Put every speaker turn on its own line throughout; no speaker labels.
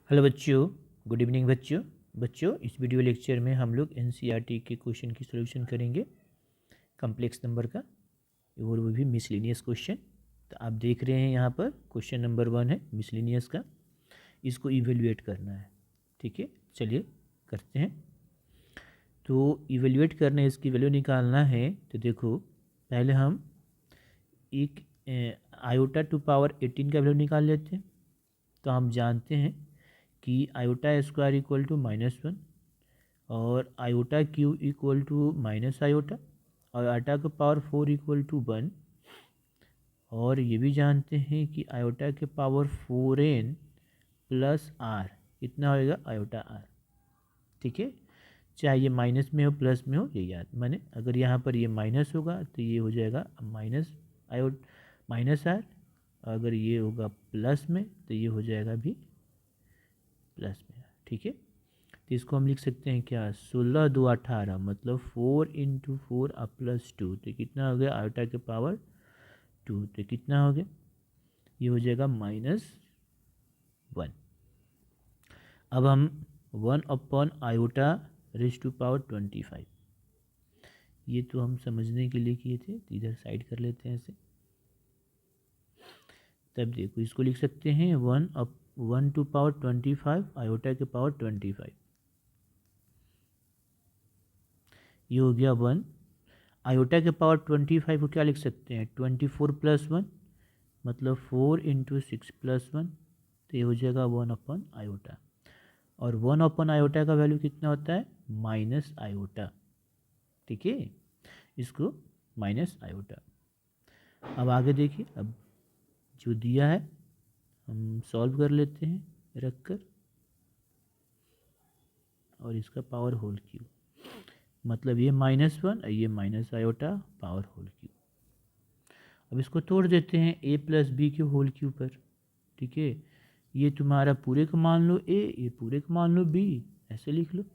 Hello बच्चों, good evening बच्चों इस वीडियो लेक्चर में हम लोग एनसीईआरटी के क्वेश्चन की सॉल्यूशन करेंगे कॉम्प्लेक्स नंबर का, और वो भी मिसलिनियस क्वेश्चन। तो आप देख रहे हैं यहाँ पर क्वेश्चन नंबर 1 है मिसलिनियस का, इसको इवेल्युएट करना है। ठीक है, चलिए करते हैं। तो इवेल्युएट करना है, इसकी वैल्यू निकालना है। तो देखो, पहले हम एक आयोटा टू पावर 18 का वैल्यू निकाल लेते हैं। तो हम जानते हैं कि आयोटा स्क्वायर इक्वल टू -1 और iota cube equal to minus iota और आटा का पावर 4 इक्वल टू 1। और ये भी जानते हैं कि आयोटा के पावर 4n प्लस आर कितना होएगा, आयोटा आर। ठीक है, चाहे ये माइनस में हो प्लस में हो, ये याद माने अगर यहाँ पर ये माइनस होगा तो ये हो जाएगा माइनस आर, अगर ये होगा प्लस में तो ये हो जाएगा भी प्लस में। ठीक है, तो इसको हम लिख सकते हैं क्या, 16 2 18 मतलब 4 × 4 प्लस 2, तो कितना हो गया आयोटा के पावर 2, तो कितना हो गया, ये हो जाएगा -1। अब हम 1 आयोटा रेज़ टू पावर 25, ये तो हम समझने के लिए किए थे, तो इधर साइड कर लेते हैं ऐसे। तब देखो इसको लिख सकते हैं 1 टू पावर 25 आयोटा के पावर 25, ये हो गया 1। आयोटा के पावर 25 को क्या लिख सकते हैं, 24 + 1 मतलब 4 × 6 + 1, तो ये हो जाएगा 1 आयोटा। और 1 आयोटा का वैल्यू कितना होता है, माइनस आयोटा। ठीक है, इसको माइनस आयोटा। अब आगे देखिए, अब जो दिया है हम सॉल्व कर लेते हैं रख कर, और इसका पावर होल क्यूब मतलब ये -1 और ये minus iota power whole cube. अब इसको तोड़ देते हैं a + b के होल क्यूब पर। ठीक है, ये तुम्हारा पूरे का मान लो a, ये पूरे का मान लो b, ऐसे लिख लो।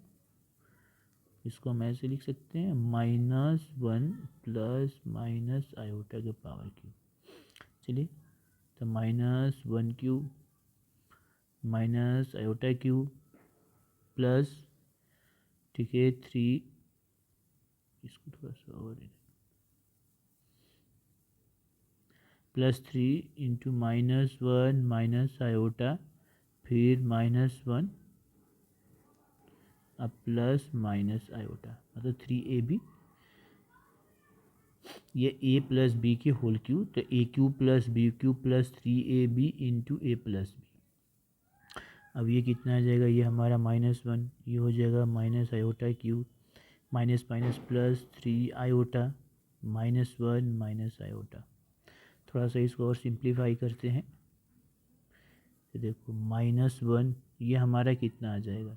इसको हम ऐसे लिख सकते हैं -1 प्लस माइनस आयोटा के पावर क्यूब। चलिए, तो -1 cube minus iota cube plus, ठीक है 3, इसको थोड़ा सा और +3 × -1 माइनस आयोटा फिर -1 अब प्लस माइनस आयोटा मतलब 3ab, ये a + b के होल क्यूब, तो a³ + b³ + 3ab × a + b। अब ये कितना आ जाएगा, ये हमारा -1, ये हो जाएगा minus iota cube minus minus plus 3 iota -1 minus iota. थोड़ा सा इसको और सिंप्लीफाई करते हैं, तो देखो -1 ये हमारा कितना आ जाएगा,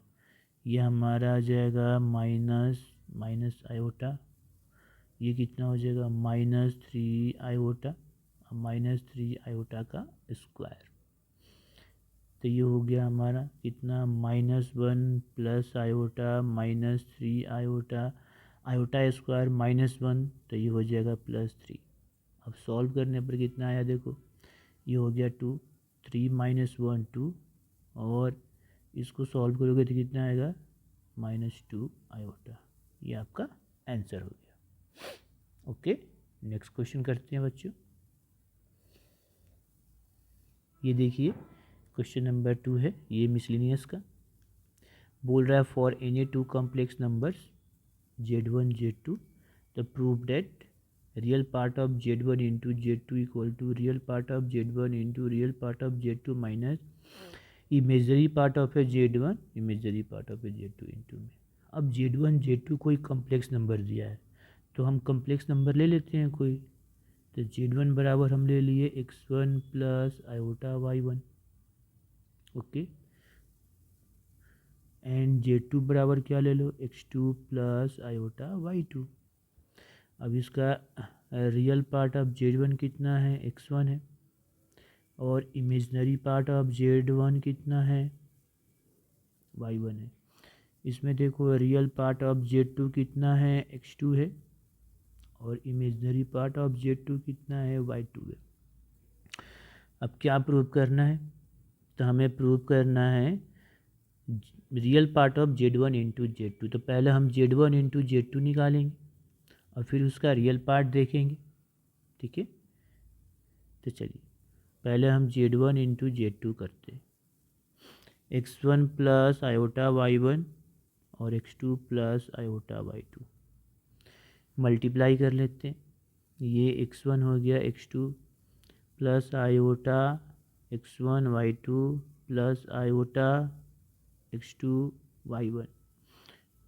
ये हमारा आ जाएगा माइनस आयोटा, ये कितना हो जाएगा -3 आयोटा, -3 आयोटा का स्क्वायर। तो ये हो गया हमारा कितना, -1 plus iota -3 iota, iota square -1, तो ये हो जाएगा +3। अब सॉल्व करने पर कितना आया देखो, ये हो गया 2, 3 - 1 2, और इसको सॉल्व करोगे तो कितना आएगा -2 आयोटा। ये आपका आंसर हो गया। ओके, नेक्स्ट क्वेश्चन करते हैं बच्चों। ये देखिए क्वेश्चन नंबर 2 है, ये मिसलिनियस का बोल रहा है, for any 2 complex numbers z1 z2 the prove that real part of z1 × z2 equal to real part of z1 × real part of z2 minus imaginary part of a z1 imaginary part of a z2 into में। अब z1 z2 कोई complex number दिया है, तो हम complex number ले लेते हैं कोई। तो z1 बराबर हम ले लिए x1 plus iota y1, okay, and z2 बराबर क्या ले लो, x2 प्लस आयोटा y2। अब इसका रियल पार्ट ऑफ z1 कितना है, x1 है, और इमेजनरी पार्ट ऑफ z1 कितना है, y1 है। इसमें देखो रियल पार्ट ऑफ z2 कितना है, x2 है, और इमेजनरी पार्ट ऑफ z2 कितना है, y2 है। अब क्या प्रूव करना है, तो हमें प्रूव करना है real part of Z1 into Z2, तो पहले हम Z1 इंटू Z2 निकालेंगे और फिर उसका रियल पार्ट देखेंगे, ठीक है। तो चलिए पहले हम Z1 इंटू Z2 करते हैं, x1 प्लस आयोटा y1 और x2 plus iota y2 multiply कर लेते हैं। ये x1 हो गया x2 plus iota x1 y2 plus iota x2 y1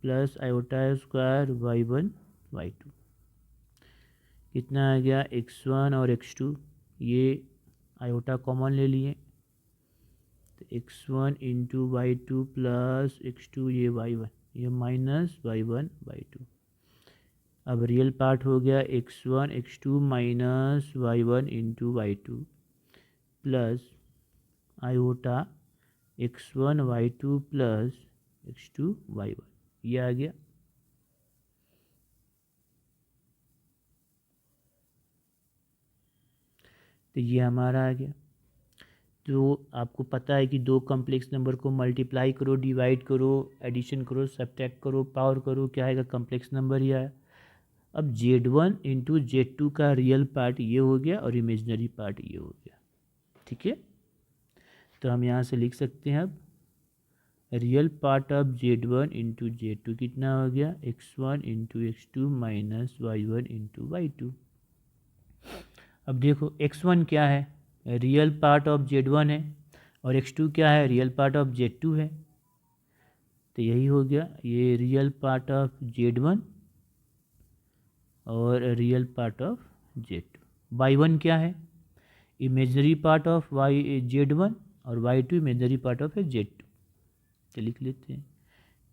plus iota square y1 y2, कितना आ गया x1 और x2, ये आयोटा कॉमन ले लिए, तो x1 into y2 plus x2 ये y1, ये माइनस y1 y2। अब रियल पार्ट हो गया x1 x2 minus y1 into y2 plus iota x1 y2 plus x2 y1, ये आ गया। तो ये हमारा आ गया। तो आपको पता है कि दो कॉम्प्लेक्स नंबर को मल्टीप्लाई करो, डिवाइड करो, एडिशन करो, सब्ट्रैक्ट करो, पावर करो, क्या आएगा, कॉम्प्लेक्स नंबर ही आया। अब Z1 इंटू Z2 का रियल पार्ट ये हो गया और इमेजनरी पार्ट ये हो गया, ठीक है। तो हम यहाँ से लिख सकते हैं अब real part of Z1 into Z2 कितना हो गया, x1 into x2 minus y1 into y2। अब देखो x1 क्या है, रियल पार्ट ऑफ Z1 है, और x2 क्या है, रियल पार्ट ऑफ Z2 है। तो यही हो गया, ये रियल पार्ट ऑफ Z1 और real part of Z2। y1 क्या है, इमेजनरी पार्ट ऑफ Z1 और y2 imaginary part of Z2। तो लिख लेते हैं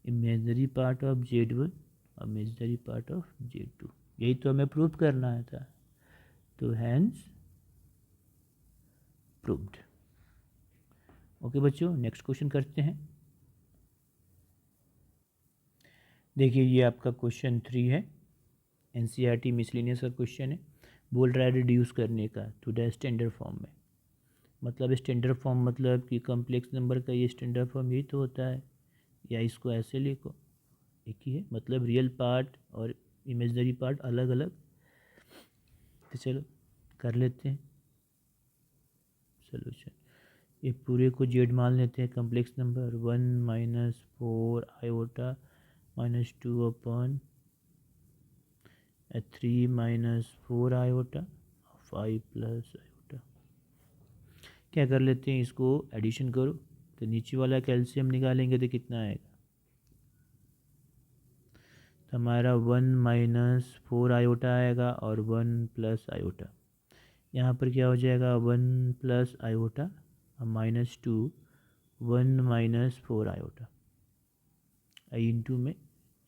इमेजनरी पार्ट ऑफ Z1 और इमेजनरी पार्ट ऑफ Z2, यही तो हमें प्रूव करना है था। तो हैंस प्रूव्ड। ओके बच्चों, नेक्स्ट क्वेश्चन करते हैं। देखिए ये आपका क्वेश्चन 3 है, NCERT मिसलिनियस का क्वेश्चन है, बोल रहा है रिड्यूस करने का टू द स्टैंडर्ड फॉर्म में। मतलब स्टैंडर्ड फॉर्म मतलब कि कॉम्प्लेक्स नंबर का ये स्टैंडर्ड फॉर्म यही तो होता है, या इसको ऐसे लिखो, एक ही है, मतलब रियल पार्ट और इमेजनरी पार्ट अलग अलग। तो चलो कर लेते हैं सोल्यूशन। ये पूरे को जेड मान लेते हैं, complex number 1 minus 4 iota minus 2 upon 3 minus 4 iota 5 plus iota. क्या कर लेते हैं, इसको एडिशन करो, तो नीचे वाला कैल्शियम निकालेंगे तो कितना आएगा, तो हमारा 1 माइनस 4 आयोटा आएगा और 1 प्लस आयोटा। यहाँ पर क्या हो जाएगा, 1 plus iota minus 2 1 minus 4 iota into में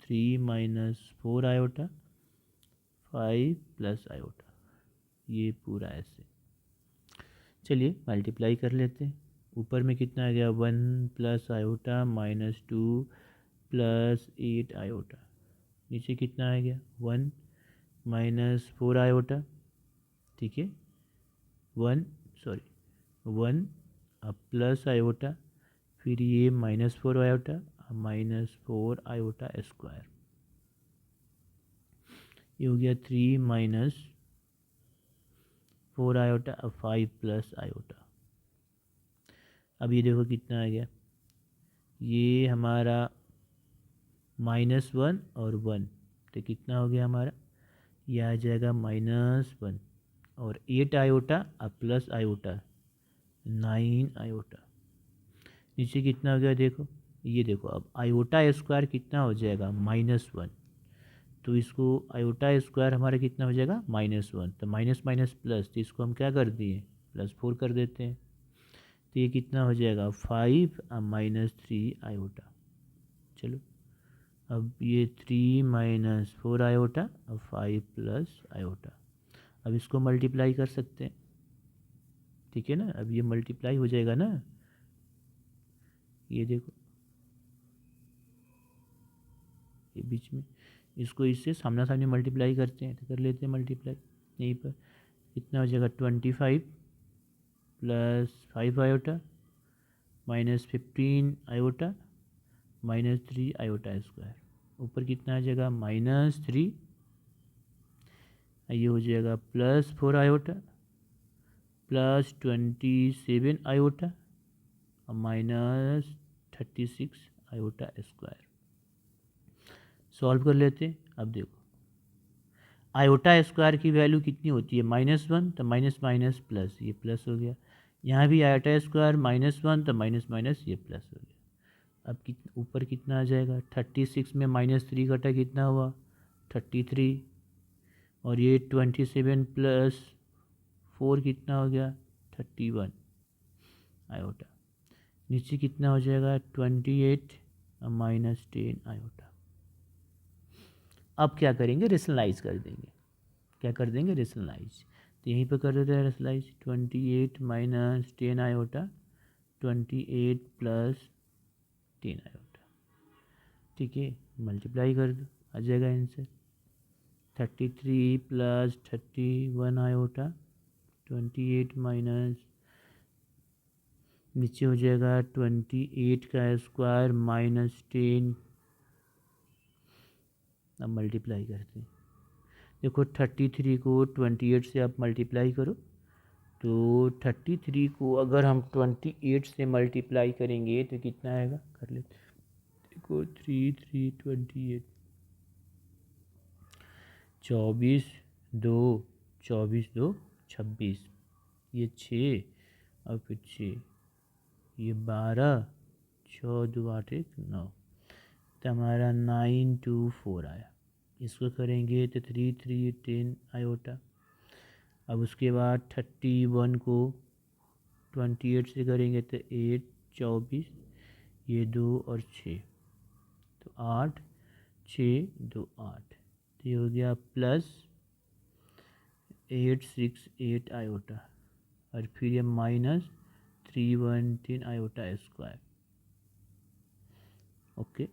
3 माइनस 4 आयोटा 5 प्लस आयोटा, ये पूरा ऐसे। चलिए मल्टीप्लाई कर लेते हैं, ऊपर में कितना आ गया, 1 plus iota minus 2 plus 8 iota, नीचे कितना आ गया 1 माइनस 4 आयोटा, ठीक है, 1 अब प्लस आयोटा, फिर ये minus 4 iota minus 4 iota square, ये हो गया 3 माइनस 4 आयोटा 5 प्लस आयोटा। अब ये देखो कितना आ गया, ये हमारा -1 और 1, तो कितना हो गया हमारा, ये आ जाएगा -1 और 8 आयोटा अब प्लस आयोटा 9 आयोटा, नीचे कितना हो गया देखो, ये देखो अब आयोटा स्क्वायर कितना हो जाएगा -1, तो इसको आयोटा स्क्वायर हमारा कितना हो जाएगा -1, तो माइनस माइनस प्लस, तो इसको हम क्या कर दिए +4 कर देते हैं, तो ये कितना हो जाएगा 5 माइनस 3 आयोटा। चलो अब ये 3 माइनस 4 आयोटा अब 5 प्लस आयोटा, अब इसको मल्टीप्लाई कर सकते हैं, ठीक है ना, अब ये मल्टीप्लाई हो जाएगा ना, ये देखो ये बीच में, इसको इससे सामना सामने मल्टीप्लाई करते हैं, तो कर लेते हैं मल्टीप्लाई, यहीं पर कितना हो जाएगा 25 plus 5 iota minus 15 iota -3 iota square, ऊपर कितना आ जाएगा -3, ये हो जाएगा +4 आयोटा +27 आयोटा और -36 आयोटा स्क्वायर। सॉल्व कर लेते हैं। अब देखो आयोटा स्क्वायर की वैल्यू कितनी होती है -1, तो माइनस माइनस प्लस, ये प्लस हो गया। यहाँ भी आयोटा स्क्वायर -1 तो माइनस माइनस ये प्लस हो गया। अब ऊपर कितना आ जाएगा 36 में -3 कटा कितना हुआ 33, और ये 27 + 4 कितना हो गया 31 आयोटा। नीचे कितना हो जाएगा 28 और -10 आयोटा। अब क्या करेंगे रेशनलाइज कर देंगे। क्या कर देंगे रेशनलाइज, तो यहीं पर कर देते हैं रेशनलाइज। 28 - 10 आयोटा 28 + 10 आयोटा, ठीक है। मल्टीप्लाई कर दो, आ जाएगा आंसर 33 + 31 आयोटा 28 माइनस, नीचे हो जाएगा 28 का स्क्वायर -10। अब मल्टीप्लाई करते हैं। देखो 33 को 28 से आप मल्टीप्लाई करो, तो 33 को अगर हम 28 से मल्टीप्लाई करेंगे तो कितना आएगा, कर लेते हैं। देखो 3 3 28, 24 2 24 2 26, ये 6 और फिर 6, ये 12, 6 2 8 1 9, तो हमारा 924 आया। इसको करेंगे तो 3 3 10 आयोटा। अब उसके बाद 31 को 28 से करेंगे तो 8 24, ये 2 और 6, तो 8 6 2 8, तो ये हो गया +868 आयोटा, और फिर ये -313 आयोटा स्क्वायर। ओके,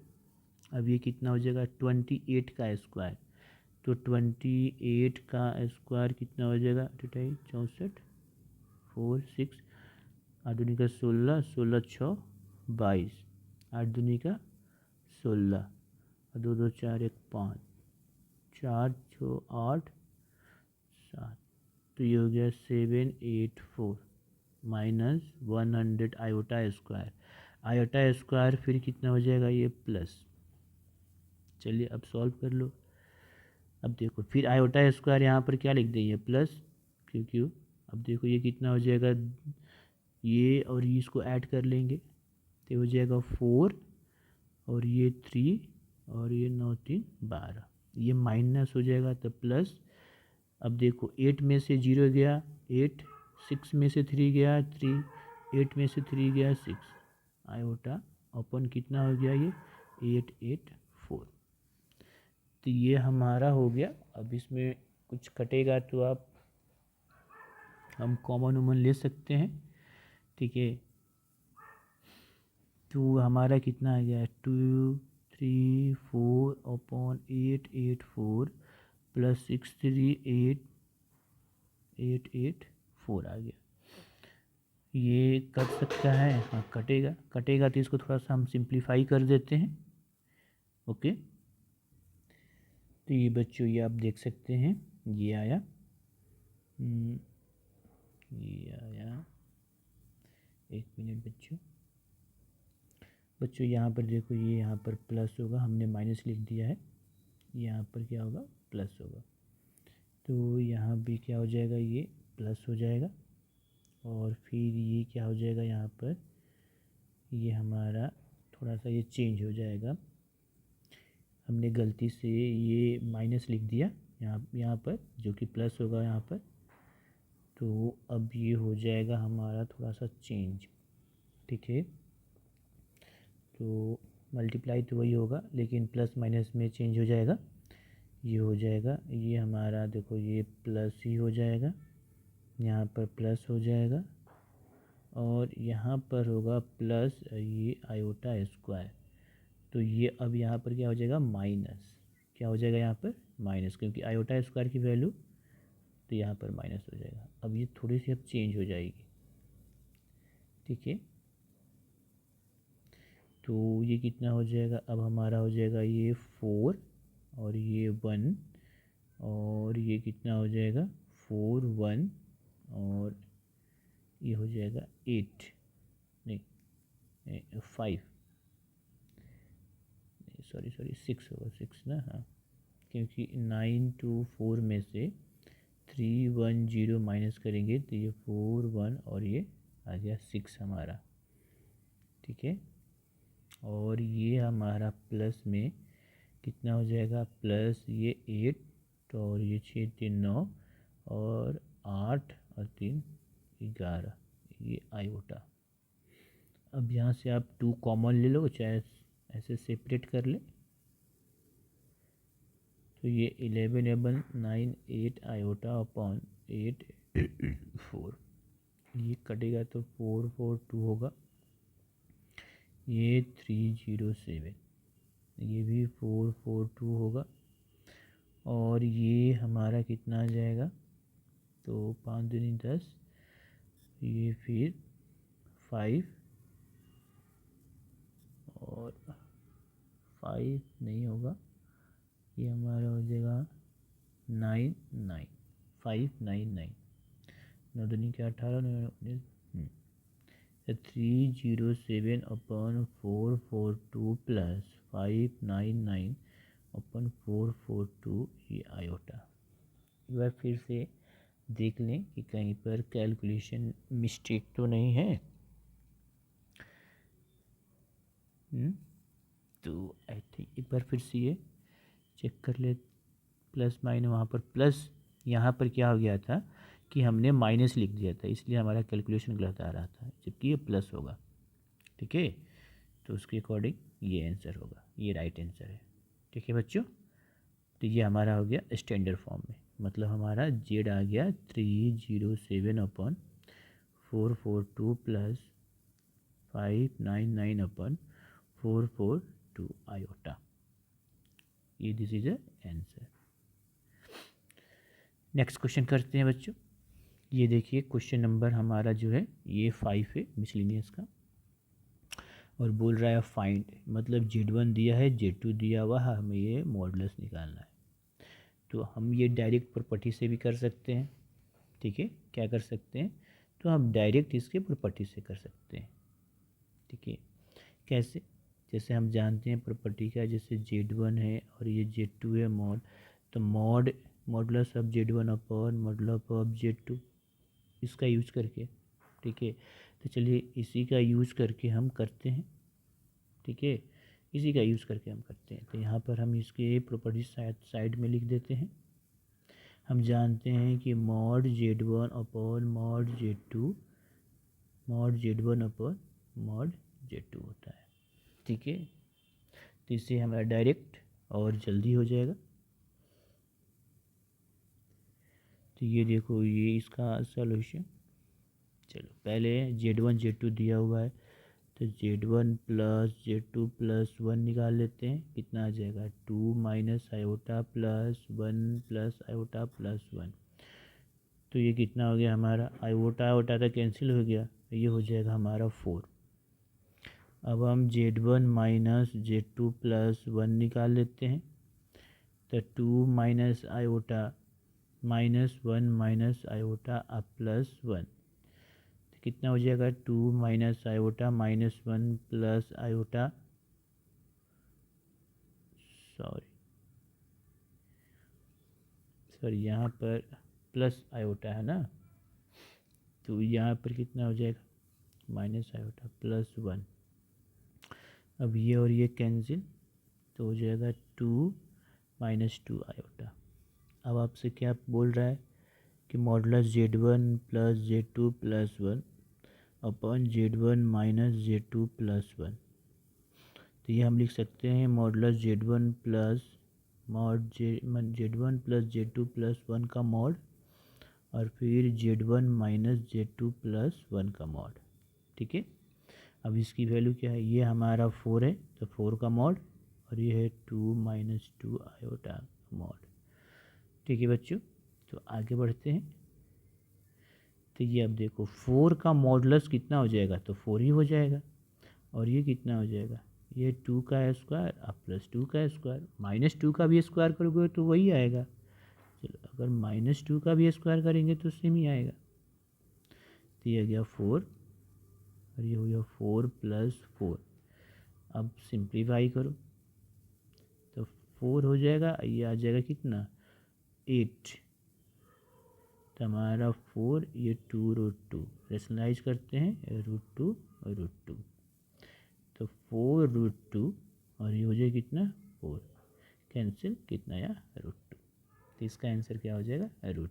अब ये कितना हो जाएगा 28 का स्क्वायर, तो 28 का स्क्वायर कितना हो जाएगा 28 64 4 6, 8 दूनी का 16, 16 6 22, 8 दूनी का 16, 2 2 4 1 5, 4 6 8 7, तो ये हो गया 784 -100 आयोटा स्क्वायर। आयोटा स्क्वायर फिर कितना हो जाएगा ये प्लस। चलिए अब सॉल्व कर लो। अब देखो फिर आयोटा स्क्वायर यहाँ पर क्या लिख देंगे प्लस, क्योंकि अब देखो ये कितना हो जाएगा, ये और ये इसको ऐड कर लेंगे तो हो जाएगा 4, और ये 3, और ये 9 3 12, ये माइनस हो जाएगा तो प्लस। अब देखो 8 में से 0 गया 8, 6 में से 3 गया 3, 8 में से 3 गया 6 आयोटा अपन कितना हो गया ये 884। तो ये हमारा हो गया। अब इसमें कुछ कटेगा तो आप हम कॉमन वॉमन ले सकते हैं, ठीक है। तो हमारा कितना आ गया 2 3 4 अपॉन 884 + 6 3 8 884 आ गया। ये कट सकता है, हाँ कटेगा, कटेगा तो इसको थोड़ा सा हम सिंप्लीफाई कर देते हैं। ओके, तो ये बच्चों ये आप देख सकते हैं, ये आया, ये आया, एक मिनट बच्चों यहाँ पर देखो, ये यहाँ पर प्लस होगा, हमने माइनस लिख दिया है, यहाँ पर क्या होगा प्लस होगा, तो यहाँ भी क्या हो जाएगा ये प्लस हो जाएगा, और फिर ये क्या हो जाएगा यहाँ पर, ये हमारा थोड़ा सा ये चेंज हो जाएगा, हमने गलती से ये माइनस लिख दिया यहाँ पर, जो कि प्लस होगा यहाँ पर, तो अब ये हो जाएगा हमारा थोड़ा सा चेंज, ठीक है। तो मल्टीप्लाई तो वही होगा, लेकिन प्लस माइनस में चेंज हो जाएगा, ये हो जाएगा, ये हमारा देखो ये प्लस ही हो जाएगा, यहाँ पर प्लस हो जाएगा, और यहाँ पर होगा प्लस ये आयोटा स्क्वायर, तो ये अब यहाँ पर क्या हो जाएगा माइनस, क्या हो जाएगा यहाँ पर माइनस, क्योंकि आयोटा स्क्वायर की वैल्यू, तो यहाँ पर माइनस हो जाएगा। अब ये थोड़ी सी अब चेंज हो जाएगी, ठीक है। तो ये कितना हो जाएगा, अब हमारा हो जाएगा ये 4 और ये 1 और ये कितना हो जाएगा 4 1 और ये हो जाएगा 8 नहीं 5 सॉरी 6 होगा 6 ना, हाँ, क्योंकि 9 2 4 में से 3 1 0 माइनस करेंगे तो ये 4 1 और ये आ गया 6 हमारा, ठीक है। और ये हमारा प्लस में कितना हो जाएगा, प्लस ये 8 और ये 6 3 9 और 8 और 3 11, ये आयोटा। अब यहाँ से आप 2 कॉमन ले लो, चाहे ऐसे सेपरेट कर ले, तो ये 11 11 9 8 आयोटा अपॉन 8 4, ये कटेगा तो 4 4 2 होगा, ये 307, ये भी 4 4 2 होगा और ये हमारा कितना आ जाएगा, तो 5 दूनी 10, ये फिर 5 और 5 नहीं होगा, ये हमारा हो जाएगा 9 9 5 9 9, 9 दूनी क्या 18 9 19, 307 अपॉन 442 प्लस 599 अपन 442, ये आयोटा। एक बार फिर से देख लें कि कहीं पर कैलकुलेशन मिस्टेक तो नहीं है। तो आई थिंक एक बार फिर से ये चेक कर ले, प्लस माइनस, वहाँ पर प्लस, यहाँ पर क्या हो गया था कि हमने माइनस लिख दिया था, इसलिए हमारा कैलकुलेशन गलत आ रहा था, जबकि ये प्लस होगा, ठीक है। तो उसके अकॉर्डिंग ये आंसर होगा, ये राइट आंसर है, ठीक है बच्चों। तो ये हमारा हो गया स्टैंडर्ड फॉर्म में, मतलब हमारा जेड आ गया 307 अपॉन 442 प्लस 599 अपॉन 442 आयोटा, ये this is answer. Next question करते हैं बच्चों। ये देखिए क्वेश्चन नंबर हमारा जो है ये 5 है मिसलिनियस का, और बोल रहा है फाइंड, मतलब Z1 दिया है, Z2 दिया हुआ है, हमें ये मॉडुलस निकालना है। तो हम ये डायरेक्ट प्रॉपर्टी से भी कर सकते हैं, ठीक है। क्या कर सकते हैं, तो हम डायरेक्ट इसके प्रॉपर्टी से कर सकते हैं, ठीक है। कैसे, जैसे हम जानते हैं प्रॉपर्टी का, जैसे Z1 है और ये Z2 है मॉड, तो modulus of Z1 upon modulus of Z2, इसका यूज करके, ठीक है। तो चलिए इसी का यूज करके हम करते हैं, ठीक है, इसी का यूज़ करके हम करते हैं। तो यहाँ पर हम इसके प्रॉपर्टी साइड में लिख देते हैं। हम जानते हैं कि mod Z1 upon mod Z2, mod Z1 upon mod Z2 होता है, ठीक है। तो इससे हमारा डायरेक्ट और जल्दी हो जाएगा। तो ये देखो, ये इसका सॉल्यूशन, चलो पहले Z1 Z2 दिया हुआ है, तो Z1 प्लस Z2 प्लस 1 निकाल लेते हैं, कितना आ जाएगा 2 minus iota plus 1 plus iota plus 1, तो ये कितना हो गया हमारा, आयोटा आयोटा तो कैंसिल हो गया, ये हो जाएगा हमारा 4। अब हम Z1 माइनस Z2 प्लस 1 निकाल लेते हैं, तो 2 minus iota minus 1 minus iota अब प्लस 1, कितना हो जाएगा 2 minus iota minus 1 plus iota, sorry यहाँ पर प्लस आयोटा है ना, तो यहाँ पर कितना हो जाएगा माइनस आयोटा प्लस 1। अब ये और ये कैंसिल, तो हो जाएगा 2 माइनस 2 आयोटा। अब आपसे क्या बोल रहा है कि modulus Z1 plus Z2 plus 1 upon Z1 minus Z2 plus 1, तो ये हम लिख सकते हैं modulus Z1 plus Z1 plus Z2 plus 1 का मॉड, और फिर Z1 माइनस Z2 प्लस 1 का मॉड, ठीक है। अब इसकी वैल्यू क्या है, ये हमारा 4 है, तो 4 का मॉड, और ये है 2 माइनस 2 आयोटा मॉड, ठीक है बच्चों। तो आगे बढ़ते हैं। तो ये अब देखो 4 का मॉडुलस कितना हो जाएगा, तो 4 ही हो जाएगा, और ये कितना हो जाएगा ये 2 का स्क्वायर अब प्लस 2 का स्क्वायर, -2 का भी स्क्वायर करोगे तो वही आएगा। चलो अगर -2 का भी स्क्वायर करेंगे तो सेम ही आएगा। तो ये आ गया 4 और ये हो गया 4 + 4। अब सिंप्लीफाई करो तो 4 हो जाएगा, ये आ जाएगा कितना 8। तो हमारा 4 ये 2√2 रेशनलाइज करते हैं √2 और √2 तो 4√2 और ये हो जाएगा कितना 4 कैंसिल कितना या √2। तो इसका आंसर क्या हो जाएगा √2।